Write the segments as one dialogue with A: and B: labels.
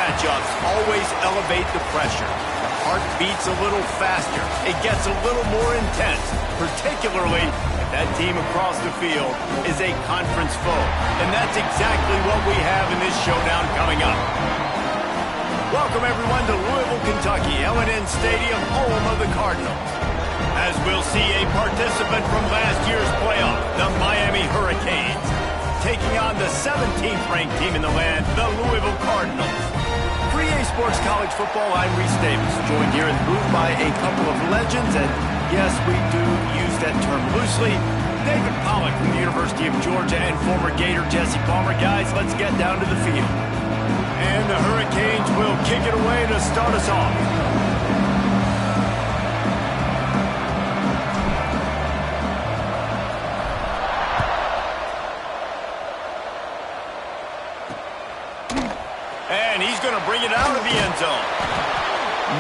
A: matchups always elevate the pressure. The heart beats a little faster. It gets a little more intense, particularly if that team across the field is a conference foe. And that's exactly what we have in this showdown coming up. Welcome, everyone, to Louisville, Kentucky, L&N Stadium, home of the Cardinals. As we'll see a participant from last year's playoff, the Miami Hurricanes, taking on the 17th ranked team in the land, the Louisville Cardinals. For EA Sports College Football, I'm Reese Davis, joined here in the booth by a couple of legends, and yes, we do use that term loosely. David Pollack from the University of Georgia and former Gator Jesse Palmer. Guys, let's get down to the field. And the Hurricanes will kick it away to start us off. And he's going to bring it out of the end zone.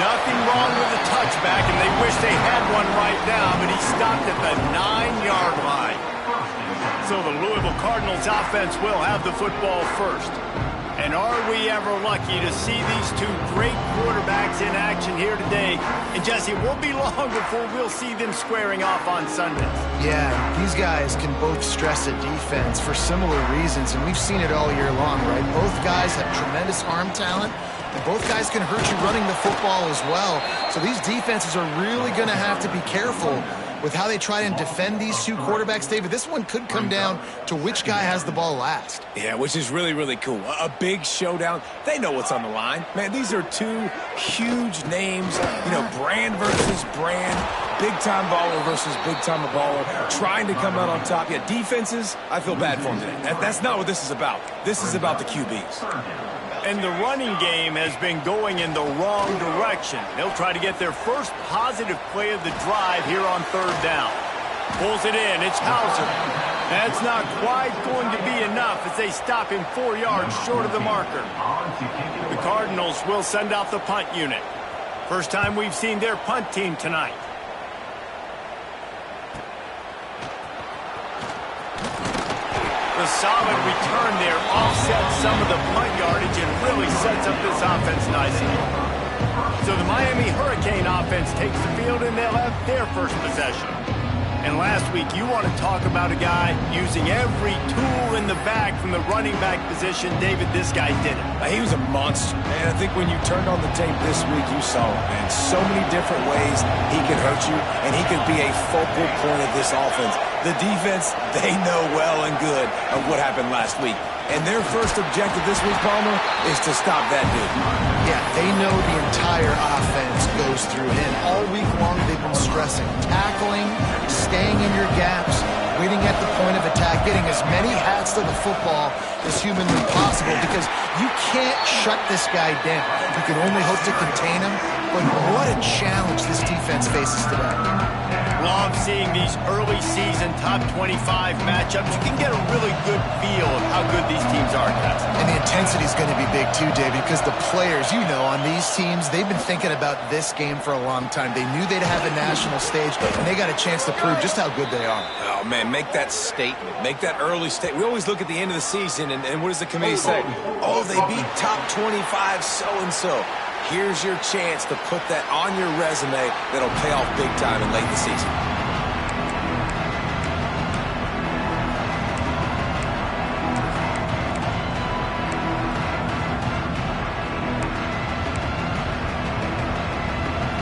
A: Nothing wrong with the touchback, and they wish they had one right now, but he stopped at the 9-yard line. So the Louisville Cardinals offense will have the football first. And are we ever lucky to see these two great quarterbacks in action here today? And Jesse, it won't be long before we'll see them squaring off on Sundays.
B: Yeah, these guys can both stress a defense for similar reasons, and we've seen it all year long, right? Both guys have tremendous arm talent, and both guys can hurt you running the football as well. So these defenses are really going to have to be careful with how they try and defend these two quarterbacks. David, this one could come down to which guy has the ball last.
C: Yeah, which is really, really cool. A big showdown. They know what's on the line. Man, these are two huge names. You know, brand versus brand. Big-time baller versus big-time baller. Trying to come out on top. Yeah, defenses, I feel bad for them today. That's not what this is about. This is about the QBs.
A: And the running game has been going in the wrong direction. They'll try to get their first positive play of the drive here on third down. Pulls it in. It's Hauser. That's not quite going to be enough as they stop him 4 yards short of the marker. The Cardinals will send out the punt unit. First time we've seen their punt team tonight. The solid return there offsets some of the punt yardage and really sets up this offense nicely. So the Miami Hurricane offense takes the field and they'll have their first possession. And last week, you want to talk about a guy using every tool in the bag from the running back position. David, this guy did it.
C: He was a monster. And I think when you turned on the tape this week, you saw it, man. So many different ways he could hurt you, and he could be a focal point of this offense. The defense, they know well and good of what happened last week. And their first objective this week, Palmer, is to stop that dude.
B: Yeah, they know the entire offense goes through him. All week long, they've been stressing tackling, staying in your gaps, waiting at the point of attack, getting as many hats to the football as humanly possible, because you can't shut this guy down. You can only hope to contain him, but what a challenge this defense faces today.
A: Love seeing these early season top 25 matchups. You can get a really good feel of how good these teams are, guys.
B: And the intensity is going to be big too, David, because the players, you know, on these teams, they've been thinking about this game for a long time. They knew they'd have a national stage, and they got a chance to prove just how good they are.
C: Oh, man, make that statement. Make that early statement. We always look at the end of the season, and what does the committee say? Oh, they beat top 25 so-and-so. Here's your chance to put that on your resume that'll pay off big time in late in the season.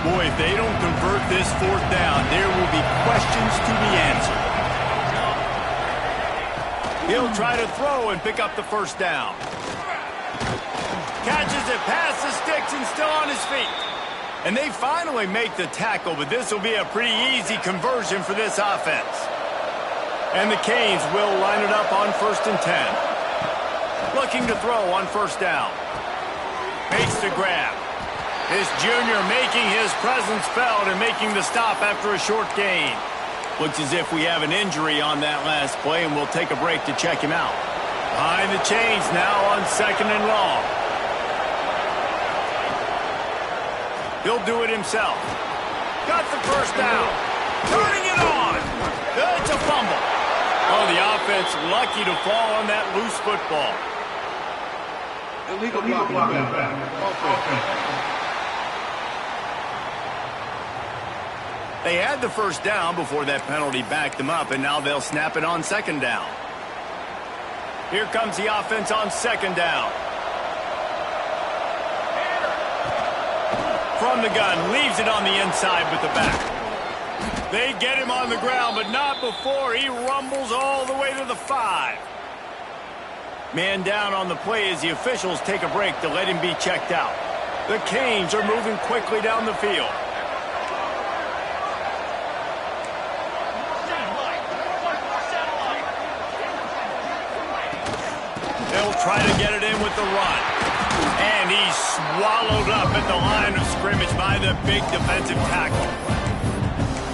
A: Boy, if they don't convert this fourth down, there will be questions to be answered. He'll try to throw and pick up the first down. Catches it past the sticks and still on his feet. And they finally make the tackle, but this will be a pretty easy conversion for this offense. And the Canes will line it up on 1st and 10. Looking to throw on first down. Makes the grab. This junior making his presence felt and making the stop after a short gain. Looks as if we have an injury on that last play, and we'll take a break to check him out. Behind the chains now on 2nd and long. He'll do it himself. Got the first down. Turning it on. It's a fumble. Oh, the offense lucky to fall on that loose football.
D: Illegal blocking back.
A: They had the first down before that penalty backed them up, and now they'll snap it on second down. Here comes the offense on second down. From the gun, leaves it on the inside with the back. They get him on the ground, but not before he rumbles all the way to the 5. Man down on the play as the officials take a break to let him be checked out. The Canes are moving quickly down the field. They'll try to get it in with the run. And he's swallowed up at the line of scrimmage by the big defensive tackle.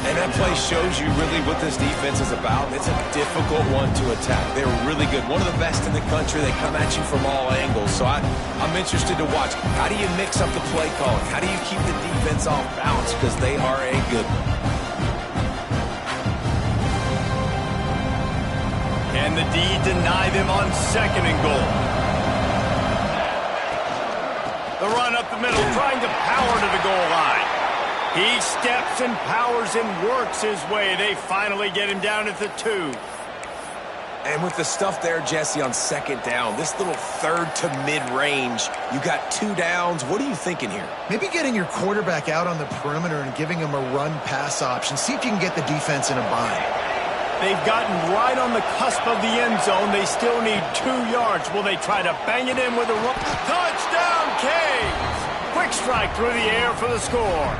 C: And that play shows you really what this defense is about. It's a difficult one to attack. They're really good. One of the best in the country. They come at you from all angles. So I'm interested to watch. How do you mix up the play calling? How do you keep the defense off balance? Because they are a good one.
A: Can the D deny them on second and goal? The run up the middle, trying to power to the goal line. He steps and powers and works his way. They finally get him down at the 2.
C: And with the stuff there, Jesse, on second down, this little third to mid-range, you got 2 downs. What are you thinking here?
B: Maybe getting your quarterback out on the perimeter and giving him a run-pass option. See if you can get the defense in a bind.
A: They've gotten right on the cusp of the end zone. They still need 2 yards. Will they try to bang it in with a run? Touchdown, Canes! Quick strike through the air for the score.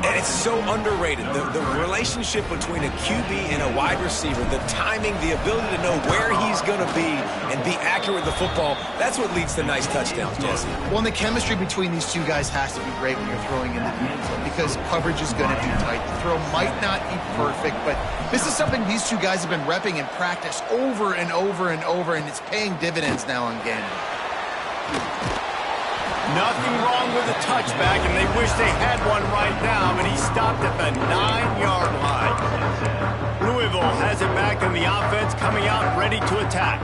C: And it's so underrated. The relationship between a QB and a wide receiver, the timing, the ability to know where he's going to be and be accurate with the football, that's what leads to nice touchdowns, Jesse.
B: Well, and the chemistry between these 2 guys has to be great when you're throwing in the end zone because coverage is going to be tight. The throw might not be perfect, but this is something these 2 guys have been repping in practice over and over and over, and it's paying dividends now on game.
A: Nothing wrong with a touchback, and they wish they had one right now, but he stopped at the 9-yard line. Louisville has it back, and the offense coming out ready to attack.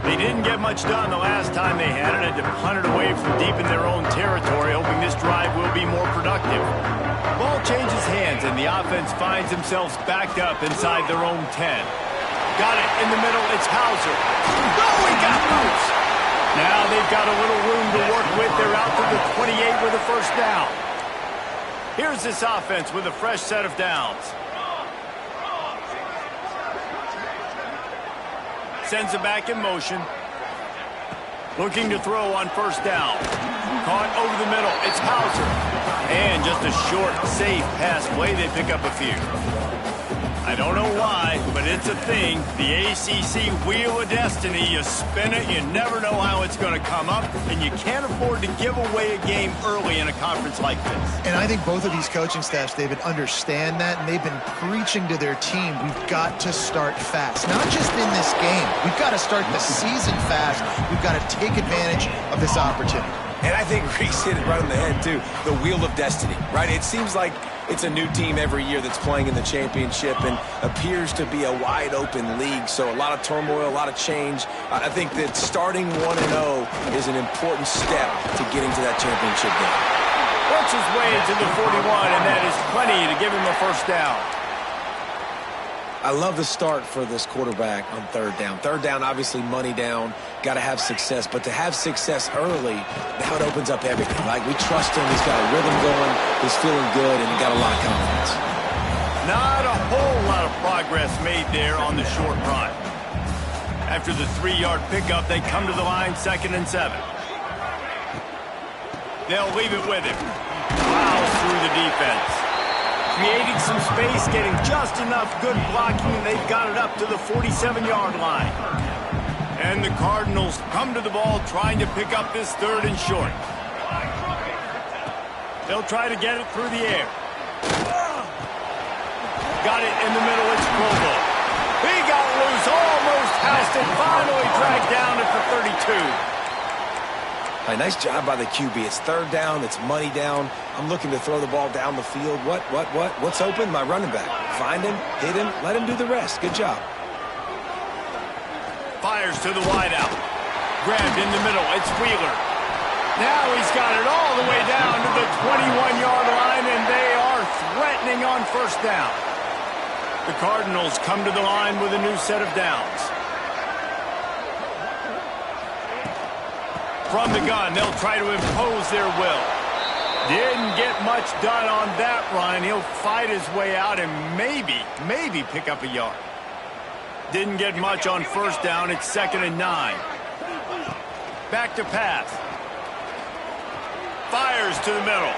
A: They didn't get much done the last time they had it, and to punt it away from deep in their own territory, hoping this drive will be more productive. Ball changes hands, and the offense finds themselves backed up inside their own 10. Got it in the middle, it's Hauser. Oh, he got loose! Now they've got a little room to work with. They're out to the 28 with a first down. Here's this offense with a fresh set of downs. Sends it back in motion. Looking to throw on first down. Caught over the middle. It's Hauser. And just a short, safe pass play. They pick up a few. I don't know why, but it's a thing. The ACC Wheel of Destiny, you spin it, you never know how it's going to come up, and you can't afford to give away a game early in a conference like this.
B: And I think both of these coaching staffs, David, understand that, and they've been preaching to their team, we've got to start fast. Not just in this game. We've got to start the season fast. We've got to take advantage of this opportunity.
C: And I think Reese hit it right on the head, too. The Wheel of Destiny, right? It seems like it's a new team every year that's playing in the championship and appears to be a wide-open league. So a lot of turmoil, a lot of change. I think that starting 1-0 is an important step to getting to that championship game.
A: Works his way to the 41, and that is plenty to give him a first down.
C: I love the start for this quarterback on third down. Third down, obviously money down, got to have success. But to have success early, now it opens up everything. Like, we trust him. He's got a rhythm going. He's feeling good, and he got a lot of confidence.
A: Not a whole lot of progress made there on the short run. After the 3-yard pickup, they come to the line 2nd and 7. They'll leave it with him. Plows through the defense. Creating some space, getting just enough good blocking, and they've got it up to the 47-yard line. And the Cardinals come to the ball trying to pick up this 3rd and short. They'll try to get it through the air. Got it in the middle, it's Provo. He got loose, almost passed it, finally dragged down at the 32.
C: Nice job by the QB. It's third down. It's money down. I'm looking to throw the ball down the field. What's open? My running back. Find him, hit him, let him do the rest. Good job.
A: Fires to the wideout. grabbed in the middle. It's Wheeler. Now he's got it all the way down to the 21-yard line, and they are threatening on first down. The Cardinals come to the line with a new set of downs. From the gun, they'll try to impose their will. Didn't get much done on that run. He'll fight his way out and maybe pick up a yard. Didn't get much on first down. It's 2nd and 9. Back to pass. Fires to the middle.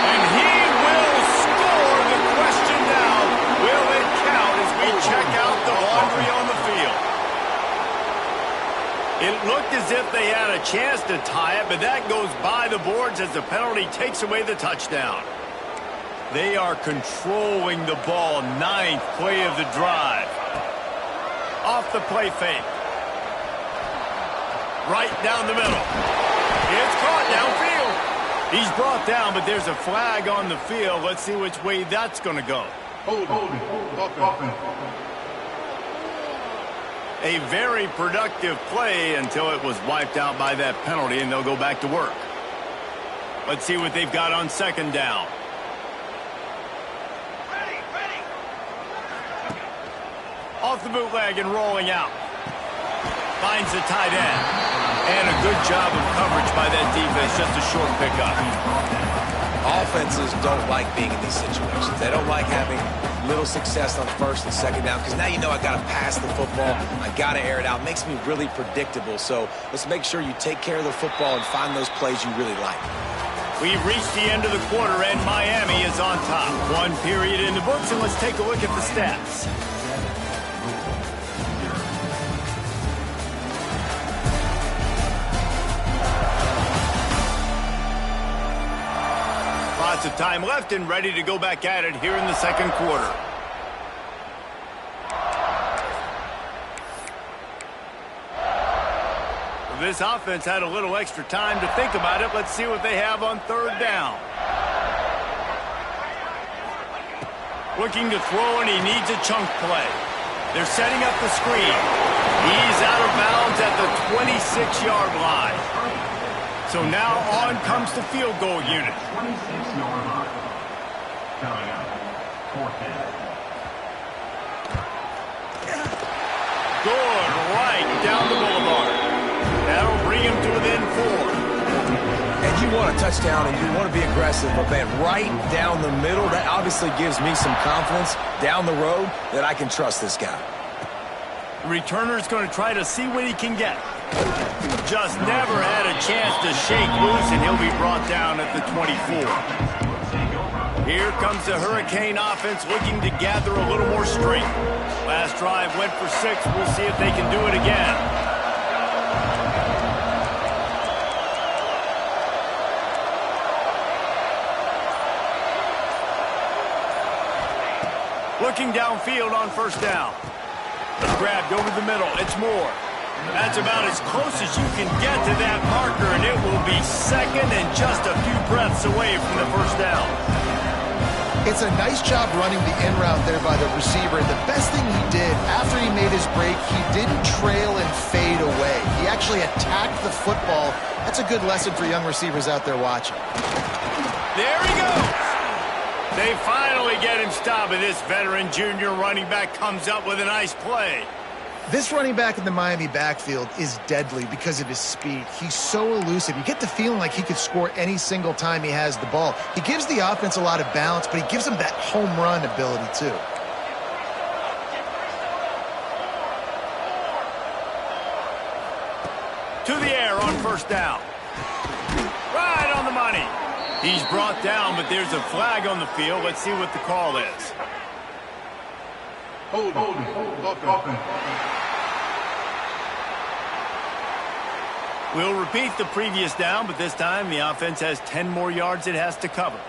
A: And he will score. The question now, will it count as we check out the laundry on the field? It looked as if they had a chance to tie it, but that goes by the boards as the penalty takes away the touchdown. They are controlling the ball. 9th play of the drive. Off the play fake. Right down the middle. It's caught downfield. He's brought down, but there's a flag on the field. Let's see which way that's going to go. A very productive play until it was wiped out by that penalty, and they'll go back to work. Let's see what they've got on 2nd down. Off the bootleg and rolling out. Finds the tight end. And a good job of coverage by that defense. Just a short pickup.
C: Offenses don't like being in these situations. They don't like having little success on 1st and 2nd down because now you know I got to pass the football. I got to air it out. It makes me really predictable. So let's make sure you take care of the football and find those plays you really like.
A: We've reached the end of the quarter, and Miami is on top. 1 period in the books, and let's take a look at the stats. Lots of time left and ready to go back at it here in the 2nd quarter. This offense had a little extra time to think about it. Let's see what they have on 3rd down. Looking to throw, and he needs a chunk play. They're setting up the screen. He's out of bounds at the 26-yard line. So now on comes the field goal unit.
D: 26-yard line. Coming up, 4th down.
A: Good, right down the boulevard. That'll bring him to within 4.
C: And you want a touchdown and you want to be aggressive, but man, right down the middle, that obviously gives me some confidence down the road that I can trust this guy.
A: The returner's going to try to see what he can get. Just never had a chance to shake loose, and he'll be brought down at the 24. Here comes the Hurricane offense looking to gather a little more strength. Last drive went for 6. We'll see if they can do it again. Looking downfield on 1st down. Grabbed over the middle. It's Moore. That's about as close as you can get to that marker, and it will be 2nd and just a few breaths away from the 1st down.
B: It's a nice job running the in route there by the receiver. The best thing he did after he made his break, he didn't trail and fade away. He actually attacked the football. That's a good lesson for young receivers out there watching.
A: There he goes. They finally get him stopped, and this veteran junior running back comes up with a nice play.
B: This running back in the Miami backfield is deadly because of his speed. He's so elusive. You get the feeling like he could score any single time he has the ball. He gives the offense a lot of balance, but he gives them that home run ability too.
A: To the air on 1st down. Right on the money. He's brought down, but there's a flag on the field. Let's see what the call is.
D: Hold.
A: We'll repeat the previous down, but this time the offense has 10 more yards it has to cover.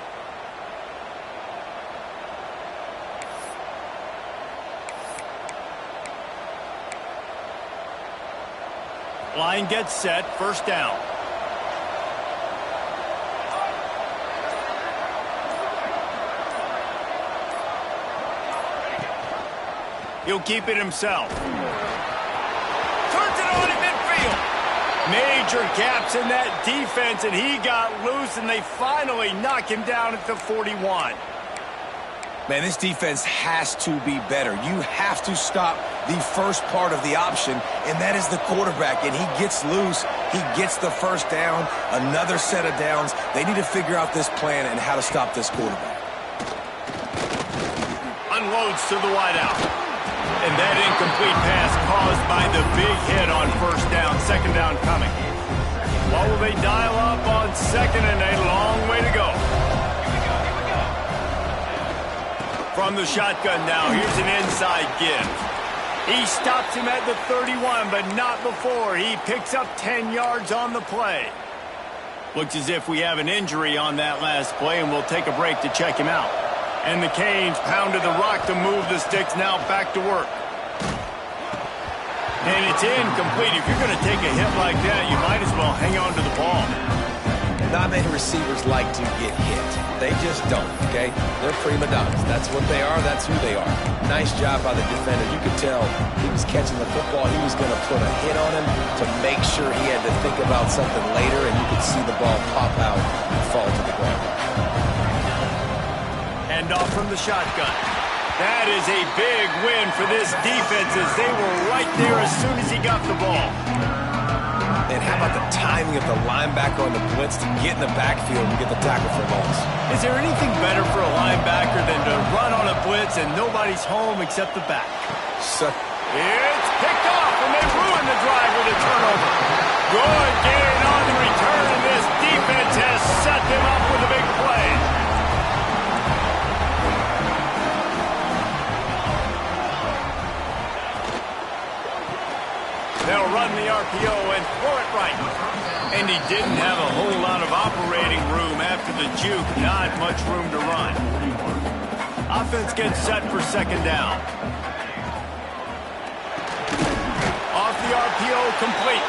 A: Line gets set, 1st down. He'll keep it himself. Turns it on at midfield. Major gaps in that defense, and he got loose, and they finally knock him down at the 41.
C: Man, this defense has to be better. You have to stop the first part of the option, and that is the quarterback. And he gets loose. He gets the first down, another set of downs. They need to figure out this plan and how to stop this quarterback.
A: Unloads to the wideout. And that incomplete pass caused by the big hit on first down. Second down coming. What will they dial up on second, and a long way to go. From the shotgun now, here's an inside give. He stops him at the 31, but not before. He picks up 10 yards on the play. Looks as if we have an injury on that last play, and we'll take a break to check him out. And the Canes pounded the rock to move the sticks, now back to work. And it's incomplete. If you're going to take a hit like that, you might as well hang on to the ball.
C: Not many receivers like to get hit. They just don't, okay? They're prima donnas. That's what they are. That's who they are. Nice job by the defender. You could tell he was catching the football. He was going to put a hit on him to make sure he had to think about something later, and you could see the ball pop out and fall to the ground.
A: Hand off from the shotgun. That is a big win for this defense, as they were right there as soon as he got the ball.
C: And how about the timing of the linebacker on the blitz to get in the backfield and get the tackle for a loss?
A: Is there anything better for a linebacker than to run on a blitz and nobody's home except the back? It's picked off, and they ruin the drive with a turnover. Good gain on the return, and this defense has set them up with a big play. They'll run the RPO and throw it right. And he didn't have a whole lot of operating room after the juke. Not much room to run. Offense gets set for second down. Off the RPO, complete.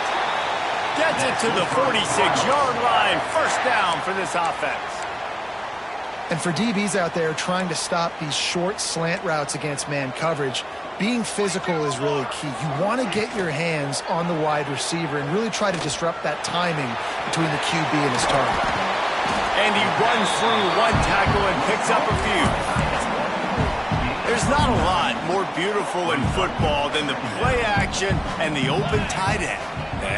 A: Gets it to the 46-yard line. First down for this offense.
B: And for DBs out there trying to stop these short slant routes against man coverage, being physical is really key. You want to get your hands on the wide receiver and really try to disrupt that timing between the QB and his target.
A: And he runs through one tackle and picks up a few. There's not a lot more beautiful in football than the play action and the open tight end.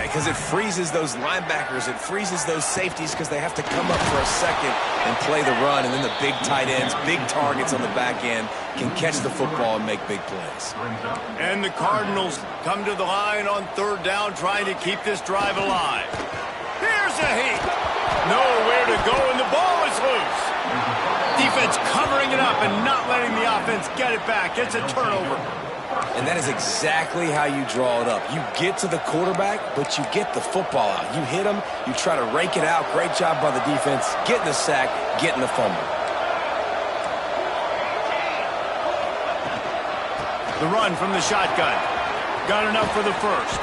C: Because it freezes those linebackers, it freezes those safeties because they have to come up for a second and play the run, and then the big tight ends, big targets on the back end can catch the football and make big plays.
A: And the Cardinals come to the line on third down, trying to keep this drive alive. Here's a heat. Nowhere to go, and the ball is loose. Defense covering it up and not letting the offense get it back. It's a turnover.
C: And that is exactly how you draw it up. You get to the quarterback, but you get the football out. You hit him, you try to rake it out. Great job by the defense, getting the sack, getting the fumble.
A: The run from the shotgun. Got enough for the first.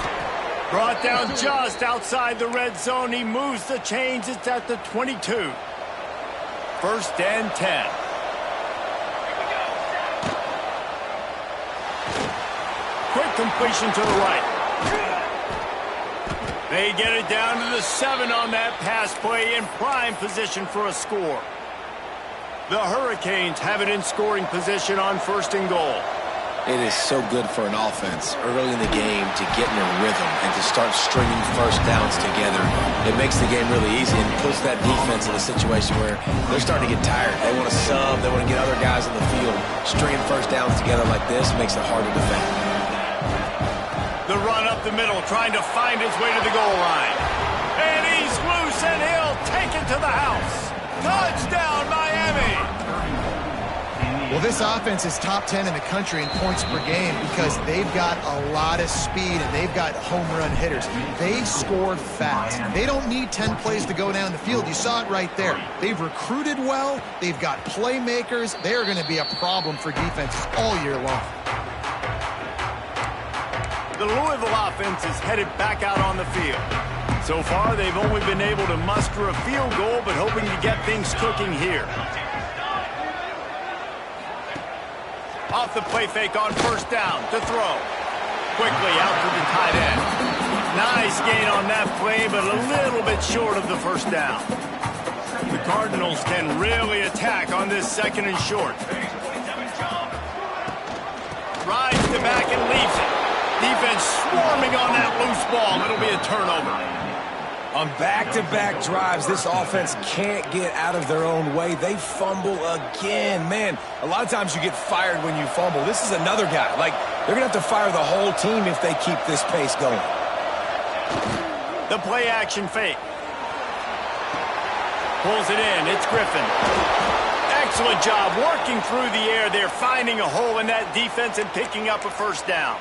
A: Brought down just outside the red zone. He moves the chains. It's at the 22. First and 10. Quick completion to the right. They get it down to the 7 on that pass play, in prime position for a score. The Hurricanes have it in scoring position on first and goal.
C: It is so good for an offense early in the game to get in a rhythm and to start stringing first downs together. It makes the game really easy and puts that defense in a situation where they're starting to get tired. They want to sub. They want to get other guys on the field. Stringing first downs together like this makes it hard to defend.
A: The run up the middle, trying to find his way to the goal line. And he's loose, and he'll take it to the house. Touchdown, Miami!
B: Well, this offense is top 10 in the country in points per game because they've got a lot of speed and they've got home run hitters. They scored fast. They don't need 10 plays to go down the field. You saw it right there. They've recruited well. They've got playmakers. They're going to be a problem for defenses all year long.
A: The Louisville offense is headed back out on the field. So far, they've only been able to muster a field goal, but hoping to get things cooking here. Off the play fake on first down to throw. Quickly out to the tight end. Nice gain on that play, but a little bit short of the first down. The Cardinals can really attack on this second and short. Rides the back and leaves it. Defense swarming on that loose ball. It'll be a turnover.
C: On back-to-back drives, this offense can't get out of their own way. They fumble again. Man, a lot of times you get fired when you fumble. This is another guy. Like, they're going to have to fire the whole team if they keep this pace going.
A: The play-action fake. Pulls it in. It's Griffin. Excellent job working through the air there, finding a hole in that defense and picking up a first down.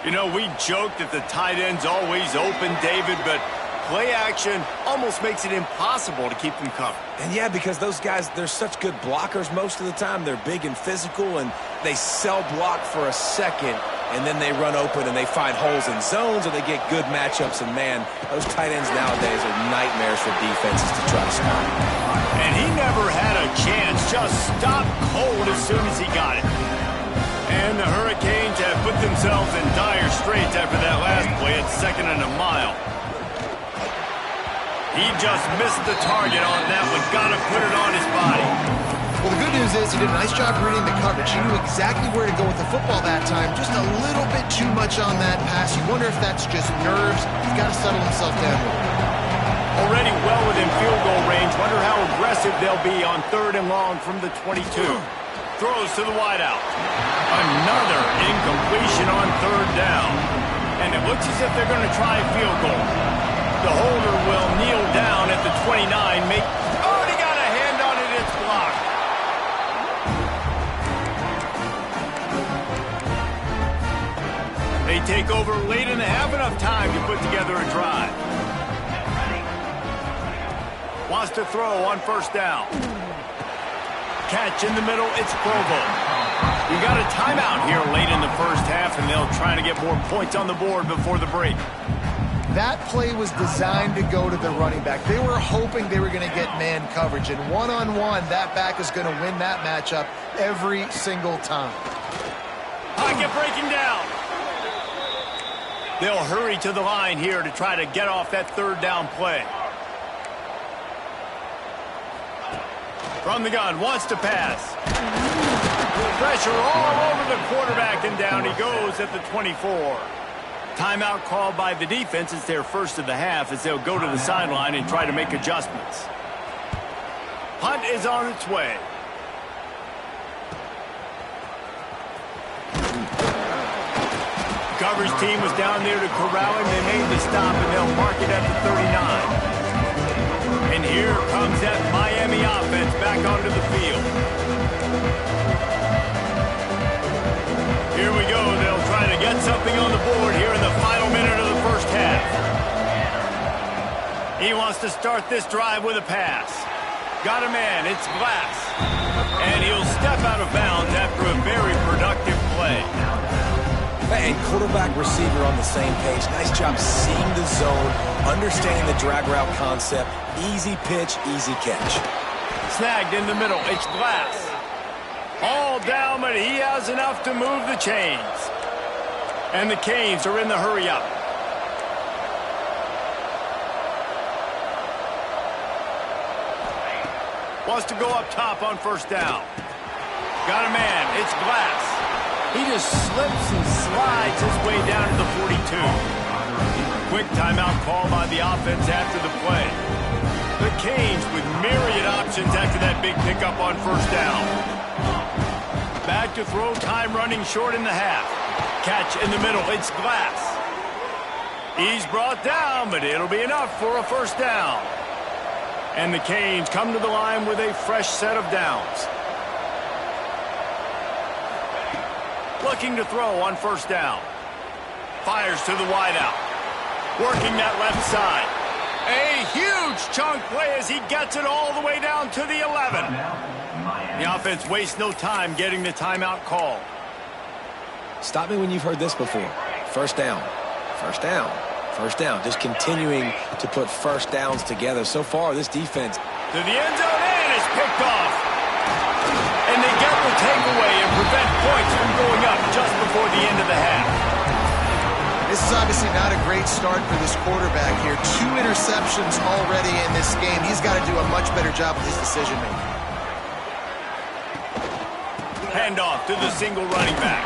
A: You know, we joked that the tight end's always open, David, but play action almost makes it impossible to keep them covered.
C: And yeah, because those guys, they're such good blockers most of the time. They're big and physical, and they sell block for a second, and then they run open and they find holes in zones, or they get good matchups. And man, those tight ends nowadays are nightmares for defenses to try to stop.
A: And he never had a chance, just stopped cold as soon as he got it. And the Hurricanes have put themselves in dire straits after that last play at 2nd and a mile. He just missed the target on that one. Got to put it on his body.
B: Well, the good news is he did a nice job reading the coverage. He knew exactly where to go with the football that time. Just a little bit too much on that pass. You wonder if that's just nerves. He's got to settle himself down.
A: Already well within field goal range. Wonder how aggressive they'll be on 3rd and long from the 22. Throws to the wideout. Another incompletion on 3rd down. And it looks as if they're going to try a field goal. The holder will kneel down at the 29. Already got a hand on it. It's blocked. They take over late and have enough time to put together a drive. Wants to throw on 1st down. Catch in the middle, it's Provo. We got a timeout here late in the first half, and they'll try to get more points on the board before the break.
B: That play was designed to go to the running back. They were hoping they were going to get man coverage, and one-on-one, that back is going to win that matchup every single time.
A: Pocket breaking down. They'll hurry to the line here to try to get off that 3rd down play. From the gun, wants to pass. Pressure all over the quarterback, and down he goes at the 24. Timeout called by the defense. It's their first of the half as they'll go to the sideline and try to make adjustments. Punt is on its way. Coverage team was down there to corral him. They made the stop, and they'll mark it at the 39. And here comes that Miami offense back onto the field. Here we go. They'll try to get something on the board here in the final minute of the first half. He wants to start this drive with a pass. Got a man. It's Glass. And he'll step out of bounds after a very productive play.
C: And quarterback receiver on the same page. Nice job seeing the zone, understanding the drag route concept. Easy pitch, easy catch.
A: Snagged in the middle. It's Glass. All down, but he has enough to move the chains. And the Canes are in the hurry-up. Wants to go up top on 1st down. Got a man. It's Glass. He just slips and slides his way down to the 42. Quick timeout call by the offense after the play. The Canes with myriad options after that big pickup on 1st down. Back to throw, time running short in the half. Catch in the middle, it's Glass. He's brought down, but it'll be enough for a 1st down. And the Canes come to the line with a fresh set of downs. Looking to throw on 1st down. Fires to the wideout. Working that left side. A huge chunk play as he gets it all the way down to the 11. The offense wastes no time getting the timeout call.
C: Stop me when you've heard this before. 1st down. 1st down. 1st down. Just continuing to put 1st downs together. So far, this defense.
A: To the end zone, and it's picked off. And they get the takeaway and prevent points from going up just before the end of the half.
B: This is obviously not a great start for this quarterback here. 2 interceptions already in this game. He's got to do a much better job with his decision-making.
A: Handoff to the single running back.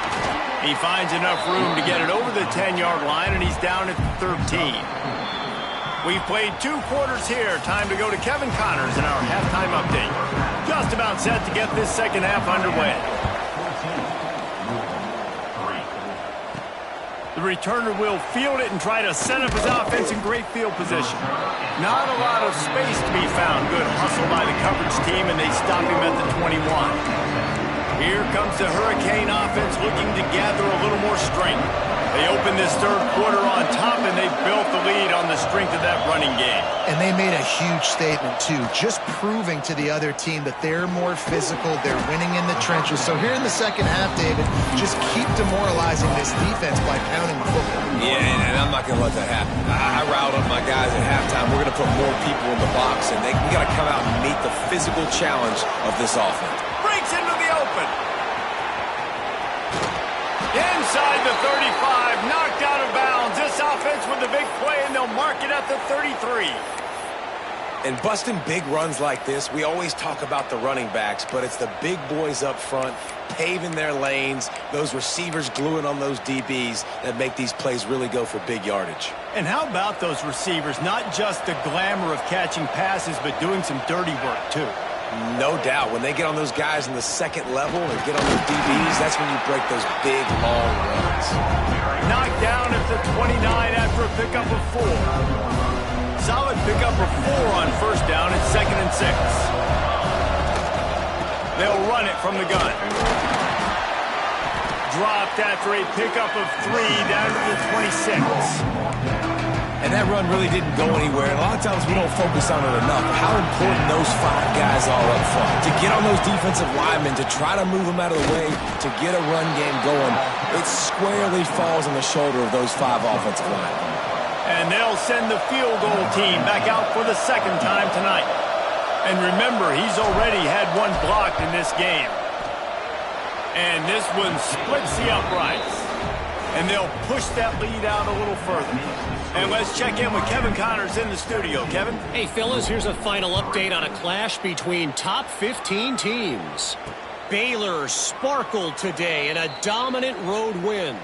A: He finds enough room to get it over the 10-yard line, and he's down at the 13. We've played 2 quarters here. Time to go to Kevin Connors in our halftime update. Just about set to get this second half underway. The returner will field it and try to set up his offense in great field position. Not a lot of space to be found. Good hustle by the coverage team, and they stop him at the 21. Here comes the Hurricane offense looking to gather a little more strength. They opened this third quarter on top, and they built the lead on the strength of that running game.
B: And they made a huge statement, too, just proving to the other team that they're more physical, they're winning in the trenches. So here in the second half, David, just keep demoralizing this defense by pounding the football.
C: Yeah, and I'm not going to let that happen. I riled up my guys at halftime. We're going to put more people in the box, and we got to come out and meet the physical challenge of this offense.
A: Breaks into the open. Inside the 35, knocked out of bounds. This offense with a big play, and they'll mark it at the 33.
C: And busting big runs like this, we always talk about the running backs, but it's the big boys up front, paving their lanes, those receivers gluing on those DBs that make these plays really go for big yardage.
A: And how about those receivers? Not just the glamour of catching passes, but doing some dirty work, too.
C: No doubt. When they get on those guys in the second level and get on those DBs, that's when you break those big, long runs.
A: Knocked down at the 29 after a pickup of 4. Solid pickup of 4 on first down at 2nd and 6. They'll run it from the gun. Dropped after a pickup of 3 down to the 26.
C: And that run really didn't go anywhere. And a lot of times we don't focus on it enough. How important those 5 guys are up front. To get on those defensive linemen, to try to move them out of the way, to get a run game going, it squarely falls on the shoulder of those 5 offensive linemen.
A: And they'll send the field goal team back out for the second time tonight. And remember, he's already had 1 blocked in this game. And this one splits the uprights. And they'll push that lead out a little further. And let's check in with Kevin Connors in the studio. Kevin?
E: Hey, fellas, here's a final update on a clash between top 15 teams. Baylor sparkled today in a dominant road win.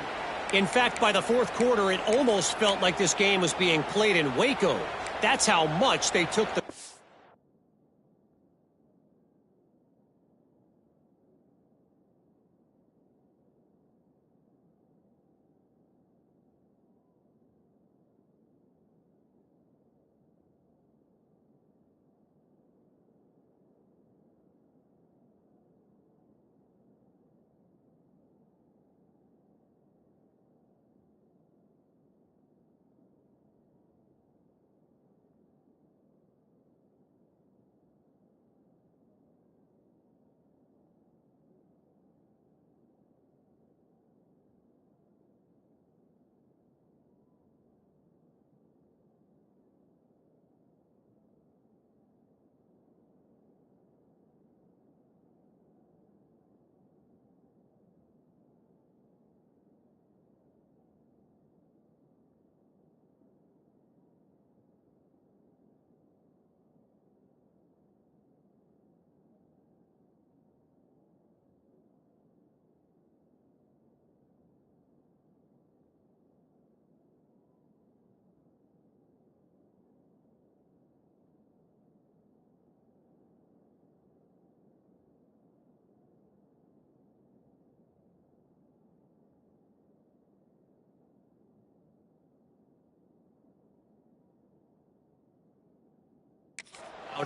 E: In fact, by the fourth quarter, it almost felt like this game was being played in Waco. That's how much they took the...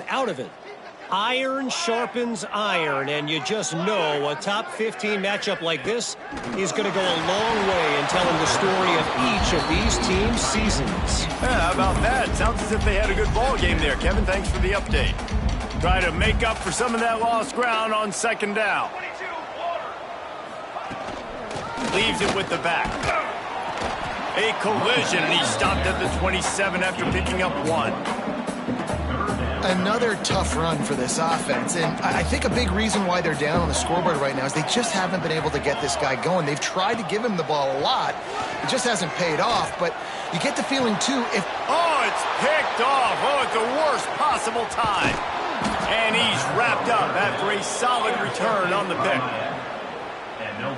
E: out of it. Iron sharpens iron, and you just know a top 15 matchup like this is going to go a long way in telling the story of each of these teams' seasons.
A: Yeah, how about that? Sounds as if they had a good ball game there. Kevin, thanks for the update. Try to make up for some of that lost ground on second down. Leaves it with the back. A collision, and he stopped at the 27 after picking up 1.
B: Another tough run for this offense, and I think a big reason why they're down on the scoreboard right now is they just haven't been able to get this guy going. They've tried to give him the ball a lot. It just hasn't paid off, but you get the feeling, too, if...
A: Oh, it's picked off. Oh, at the worst possible time. And he's wrapped up after a solid return on the pick.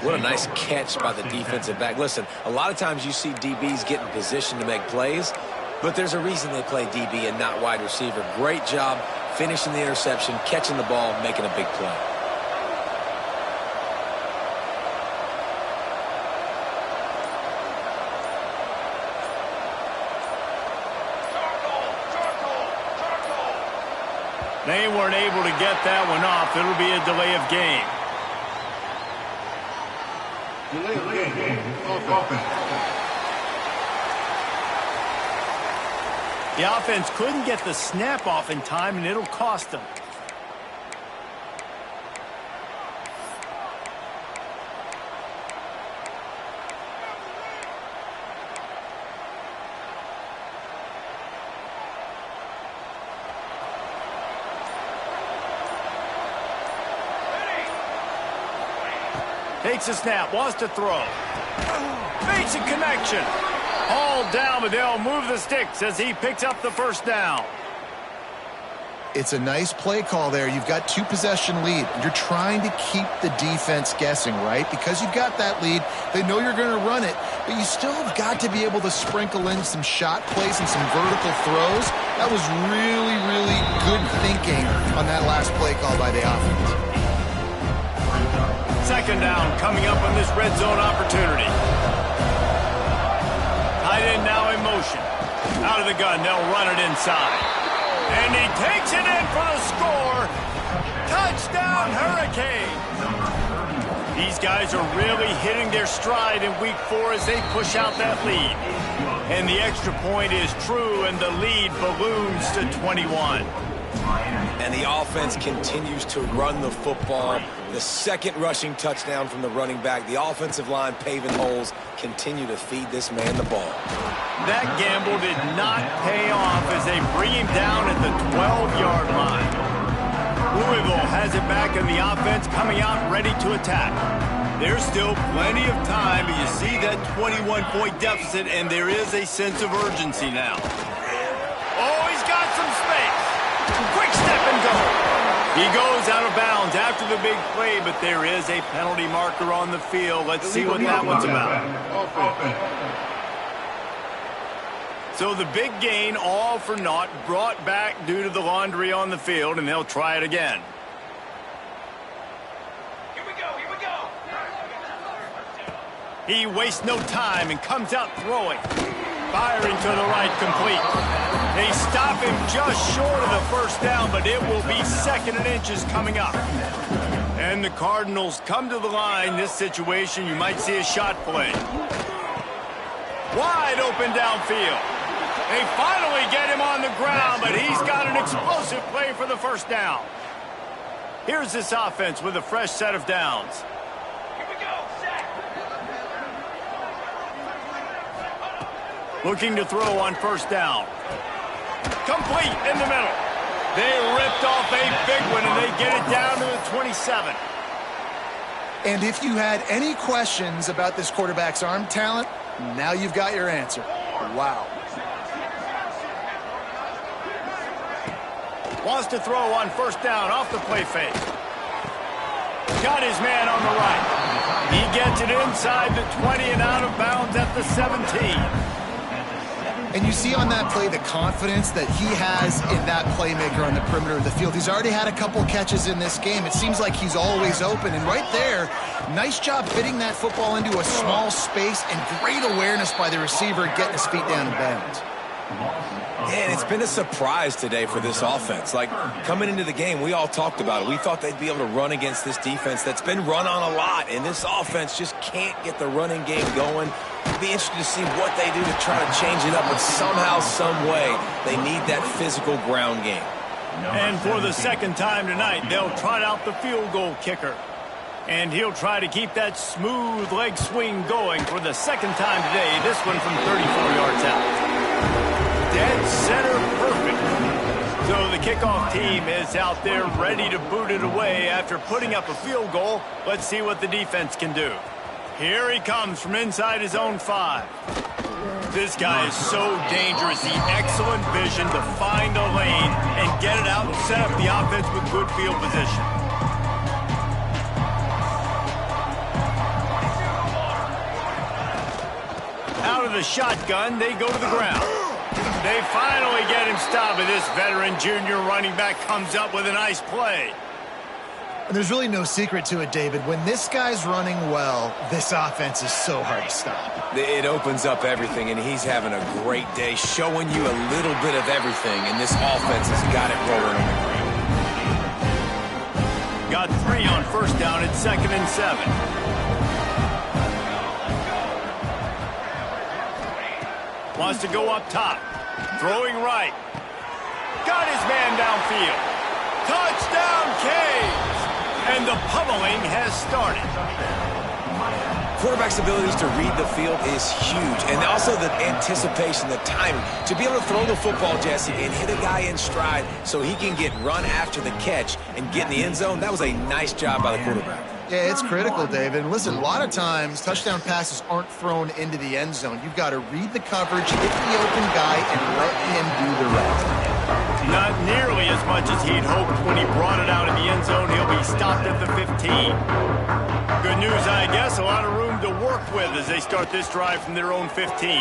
C: What a nice catch by the defensive back. Listen, a lot of times you see DBs get in position to make plays, but there's a reason they play DB and not wide receiver. Great job finishing the interception, catching the ball, making a big play.
A: They weren't able to get that one off. It'll be a delay of game. The offense couldn't get the snap off in time, and it'll cost them. Takes a snap, wants to throw. Makes a connection. Hauled down, but they'll move the sticks as he picks up the first down.
B: It's a nice play call there. You've got 2-possession lead. You're trying to keep the defense guessing, right? Because you've got that lead, they know you're going to run it, but you still have got to be able to sprinkle in some shot plays and some vertical throws. That was really, really good thinking on that last play call by the offense.
A: Second down coming up on this red zone opportunity. Tight end now in motion. Out of the gun, they'll run it inside. And he takes it in for the score. Touchdown, Hurricane. These guys are really hitting their stride in week 4 as they push out that lead. And the extra point is true, and the lead balloons to 21.
C: And the offense continues to run the football. The second rushing touchdown from the running back. The offensive line paving holes. Continue to feed this man the ball.
A: That gamble did not pay off as they bring him down at the 12-yard line. Louisville has it back in the offense, coming out ready to attack. There's still plenty of time, but you see that 21-point deficit, and there is a sense of urgency now. Oh, he's got some space. Quick step and go. He goes out of bounds after the big play, but there is a penalty marker on the field. Let's see what that one's about. So the big gain, all for naught, brought back due to the laundry on the field, and they'll try it again.
D: Here we go.
A: He wastes no time and comes out throwing. Firing to the right, complete. They stop him just short of the first down, but it will be 2nd and inches coming up. And the Cardinals come to the line. This situation, you might see a shot play. Wide open downfield. They finally get him on the ground, but he's got an explosive play for the first down. Here's this offense with a fresh set of downs.
D: Here we go. Set.
A: Looking to throw on first down. Complete in the middle. They ripped off a big one, and they get it down to the 27.
B: And if you had any questions about this quarterback's arm talent, now you've got your answer. Wow.
A: Wants to throw on first down off the play fake. Got his man on the right. He gets it inside the 20 and out of bounds at the 17.
B: And you see on that play the confidence that he has in that playmaker on the perimeter of the field. He's already had a couple catches in this game. It seems like he's always open. And right there, nice job fitting that football into a small space, and great awareness by the receiver getting his feet down in bounds.
C: And it's been a surprise today for this offense. Like, coming into the game, we all talked about it. We thought they'd be able to run against this defense that's been run on a lot, and this offense just can't get the running game going. It'll be interesting to see what they do to try to change it up, but somehow, some way, they need that physical ground game.
A: And for the second time tonight, they'll trot out the field goal kicker. And he'll try to keep that smooth leg swing going for the second time today, this one from 34 yards out. Dead center perfect. So the kickoff team is out there ready to boot it away after putting up a field goal. Let's see what the defense can do. Here he comes from inside his own 5. This guy is so dangerous. The excellent vision to find a lane and get it out and set up the offense with good field position. Out of the shotgun, they go to the ground. They finally get him stopped, but this veteran junior running back comes up with a nice play.
B: And there's really no secret to it, David. When this guy's running well, this offense is so hard to stop.
C: It opens up everything, and he's having a great day, showing you a little bit of everything, and this offense has got it rolling on the ground.
A: Got 3 on first down. It's 2nd and 7. Wants to go up top. Throwing right. Got his man downfield. Touchdown, Canes! And the pummeling has started.
C: Quarterback's abilities to read the field is huge, and also the anticipation, the timing. To be able to throw the football, Jesse, and hit a guy in stride so he can get run after the catch and get in the end zone, that was a nice job by the quarterback.
B: Yeah, it's critical, David. And listen, a lot of times, touchdown passes aren't thrown into the end zone. You've got to read the coverage, hit the open guy, and let him do the rest.
A: Not nearly as much as he'd hoped when he brought it out in the end zone. He'll be stopped at the 15. Good news, I guess. A lot of room to work with as they start this drive from their own 15.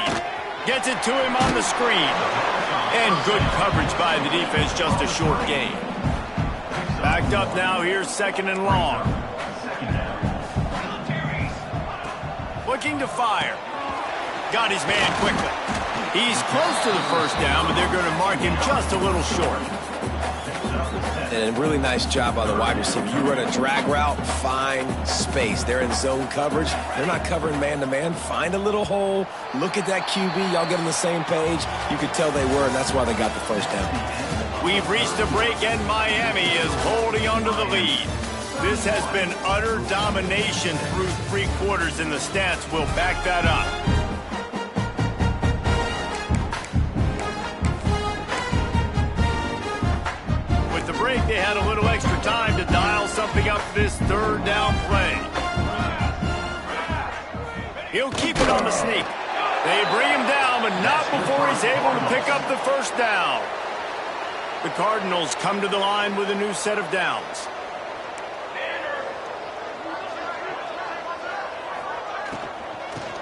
A: Gets it to him on the screen. And good coverage by the defense, just a short gain. Backed up now, here's 2nd and long. Looking to fire. Got his man quickly. He's close to the first down, but they're going to mark him just a little short.
C: And a really nice job by the wide receiver. You run a drag route, find space. They're in zone coverage. They're not covering man-to-man. Find a little hole. Look at that QB. Y'all get on the same page. You could tell they were, and that's why they got the first down.
A: We've reached a break, and Miami is holding on to the lead. This has been utter domination through 3 quarters, and the stats will back that up. With the break, they had a little extra time to dial something up for this 3rd down play. He'll keep it on the sneak. They bring him down, but not before he's able to pick up the first down. The Cardinals come to the line with a new set of downs.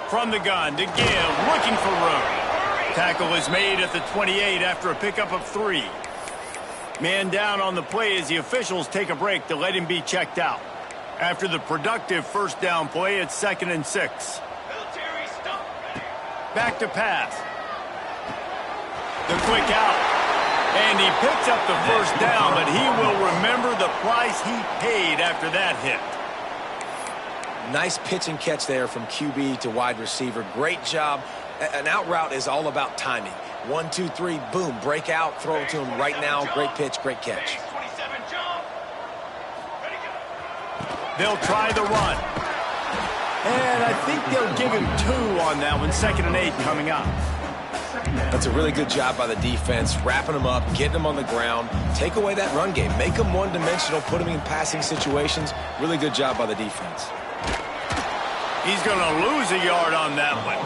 A: From the gun to give, looking for room. Tackle is made at the 28 after a pickup of 3. Man down on the play as the officials take a break to let him be checked out. After the productive first down play, it's 2nd and 6. Back to pass. The quick out. And he picks up the first down, but he will remember the price he paid after that hit.
C: Nice pitch and catch there from QB to wide receiver. Great job. An out route is all about timing. 1, 2, 3, boom, break out, throw it to him right now. Great pitch, great catch.
A: They'll try the run. And I think they'll give him 2 on that one. 2nd and 8 coming up.
C: That's a really good job by the defense, wrapping them up, getting them on the ground. Take away that run game. Make them one-dimensional, put them in passing situations. Really good job by the defense.
A: He's going to lose a yard on that one.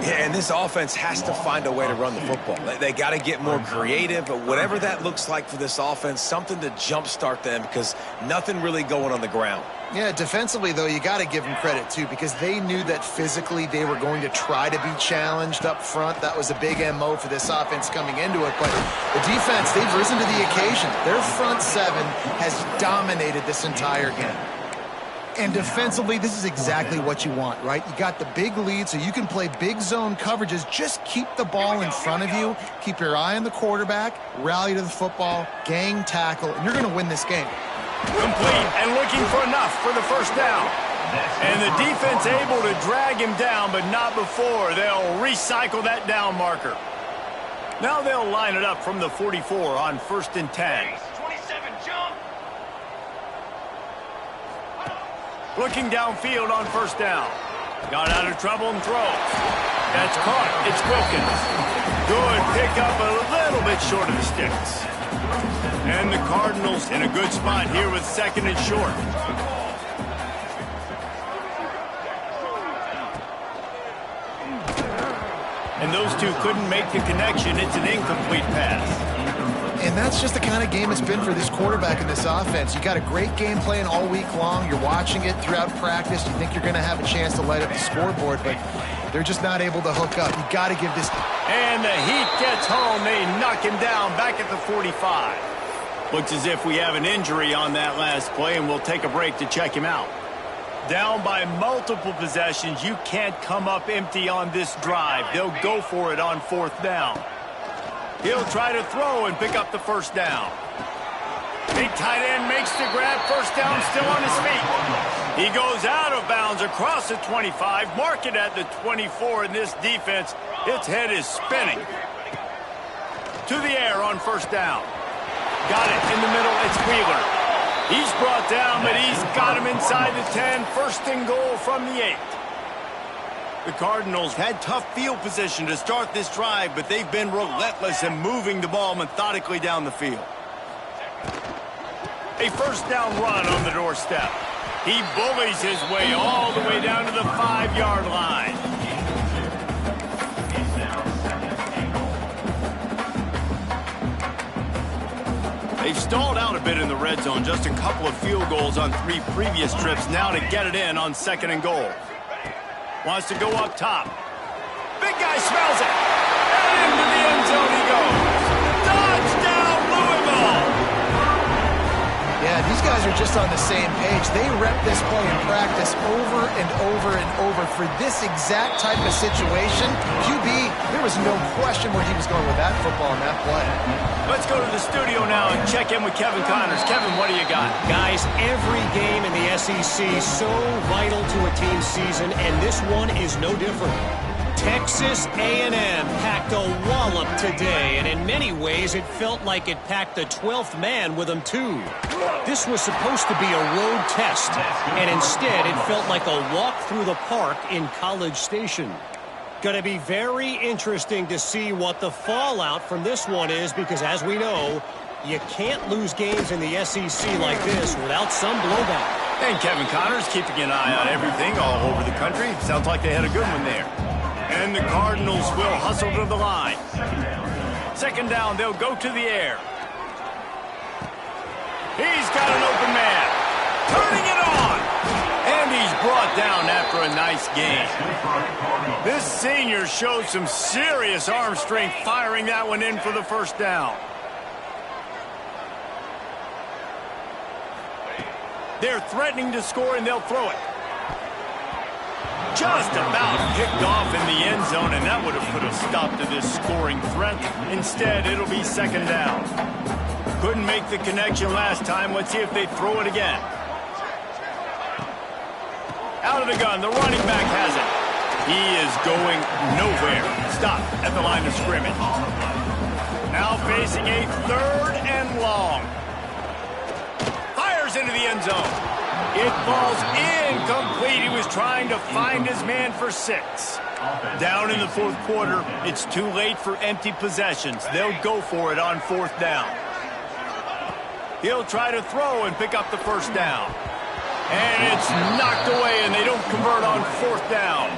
C: Yeah, and this offense has to find a way to run the football. They got to get more creative, but whatever that looks like for this offense, something to jumpstart them because nothing really going on the ground.
B: Yeah, defensively, though, you got to give them credit, too, because they knew that physically they were going to try to be challenged up front. That was a big MO for this offense coming into it. But the defense, they've risen to the occasion. Their front 7 has dominated this entire game. And defensively, this is exactly what you want, right? You got the big lead, so you can play big zone coverages. Just keep the ball in front of you. Keep your eye on the quarterback. Rally to the football. Gang tackle. And you're going to win this game.
A: Complete and looking for enough for the first down. And the defense able to drag him down, but not before. They'll recycle that down marker. Now they'll line it up from the 44 on 1st and 10. Looking downfield on first down. Got out of trouble and throws. That's caught. It's Wilkins. Good pickup, a little bit short of the sticks. And the Cardinals in a good spot here with second and short. And those two couldn't make the connection. It's an incomplete pass.
B: And that's just the kind of game it's been for this quarterback in this offense. You got a great game plan all week long. You're watching it throughout practice. You think you're going to have a chance to light up the scoreboard, but they're just not able to hook up. You got to give this.
A: And the Heat gets home. They knock him down back at the 45. Looks as if we have an injury on that last play, and we'll take a break to check him out. Down by multiple possessions, you can't come up empty on this drive. They'll go for it on fourth down. He'll try to throw and pick up the first down. Big tight end makes the grab. First down, still on his feet. He goes out of bounds across the 25. Mark it at the 24 in this defense. Its head is spinning. To the air on first down. Got it in the middle. It's Wheeler. He's brought down, but he's got him inside the 10. First and goal from the 8. The Cardinals had tough field position to start this drive, but they've been relentless in moving the ball methodically down the field. A first down run on the doorstep. He bullies his way all the way down to the 5-yard line. They've stalled out a bit in the red zone. Just a couple of field goals on 3 previous trips. Now to get it in on second and goal. Wants to go up top. Big guy smells it. And into the end zone he goes. Touchdown, Louisville!
B: Yeah, these guys are just on the same page. They rep this play in practice over and over and over for this exact type of situation. QB, there was no question where he was going with that football in that play.
A: Let's go to the studio now and check in with Kevin Connors. Kevin, what do you got?
E: Guys, every game in the SEC is so vital to a team's season, and this one is no different. Texas A&M packed a wallop today, and in many ways it felt like it packed the 12th man with them too. This was supposed to be a road test, and instead it felt like a walk through the park in College Station. Going to be very interesting to see what the fallout from this one is, because as we know, you can't lose games in the SEC like this without some blowback.
A: And Kevin Connors keeping an eye on everything all over the country. Sounds like they had a good one there. And the Cardinals will hustle to the line. Second down, they'll go to the air. He's got an open man. Turning it on. And he's brought down after a nice gain. This senior showed some serious arm strength firing that one in for the first down. They're threatening to score, and they'll throw it. Just about picked off in the end zone, and that would have put a stop to this scoring threat. Instead, it'll be second down. Couldn't make the connection last time. Let's see if they throw it again. Out of the gun, the running back has it. He is going nowhere. Stop at the line of scrimmage. Now facing a third and long. Fires into the end zone. It falls incomplete. He was trying to find his man for 6. Down in the fourth quarter, it's too late for empty possessions. They'll go for it on fourth down. He'll try to throw and pick up the first down. And it's knocked away, and they don't convert on fourth down.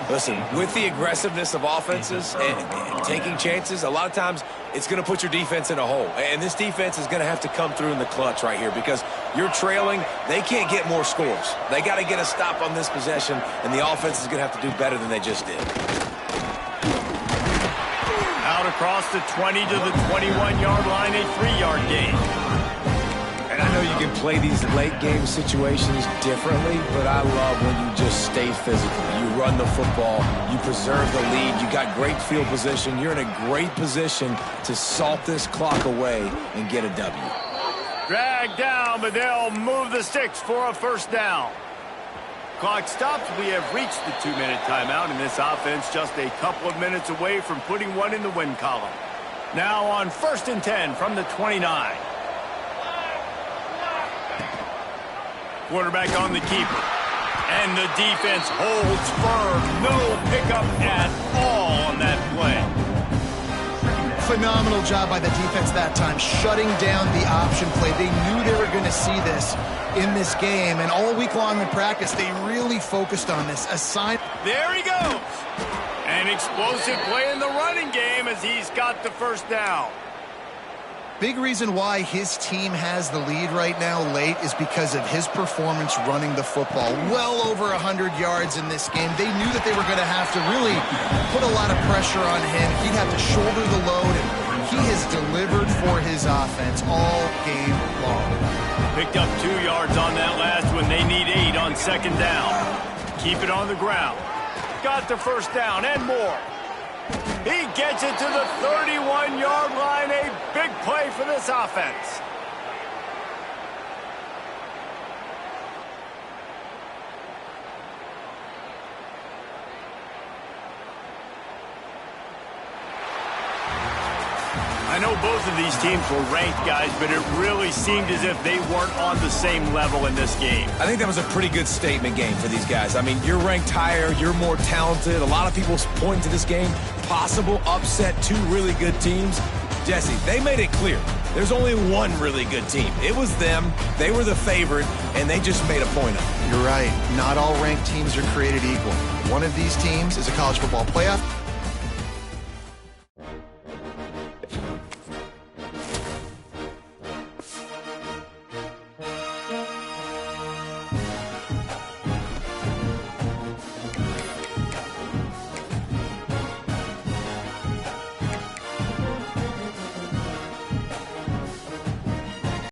C: Listen, with the aggressiveness of offenses and taking chances, a lot of times it's going to put your defense in a hole. And this defense is going to have to come through in the clutch right here because you're trailing. They can't get more scores. They got to get a stop on this possession, and the offense is going to have to do better than they just did.
A: Out across the 20 to the 21-yard line, a 3-yard gain.
C: And I know you can play these late-game situations differently, but I love when you just stay physical. You run the football. You preserve the lead. You got great field position. You're in a great position to salt this clock away and get a W.
A: Dragged down, but they'll move the sticks for a first down. Clock stops. We have reached the 2-minute timeout, and this offense just a couple of minutes away from putting one in the win column. Now on 1st and 10 from the 29. Quarterback on the keeper. And the defense holds firm. No pickup at all on that play.
B: Phenomenal job by the defense that time, shutting down the option play. They knew they were going to see this in this game, and all week long in practice, they really focused on this.
A: There he goes. An explosive play in the running game as he's got the first down.
B: Big reason why his team has the lead right now late is because of his performance running the football. Well over 100 yards in this game. They knew that they were going to have to really put a lot of pressure on him. He'd have to shoulder the load, and he has delivered for his offense all game long.
A: Picked up 2 yards on that last one. They need 8 on second down. Keep it on the ground. Got the first down and more. He gets it to the 31-yard line. A big play for this offense. I know both of these teams were ranked, guys, but it really seemed as if they weren't on the same level in this game.
C: I think that was a pretty good statement game for these guys. I mean, you're ranked higher, you're more talented. A lot of people point to this game, possible upset, 2 really good teams. Jesse, they made it clear. There's only one really good team. It was them. They were the favorite, and they just made a point of it.
B: You're right. Not all ranked teams are created equal. One of these teams is a college football playoff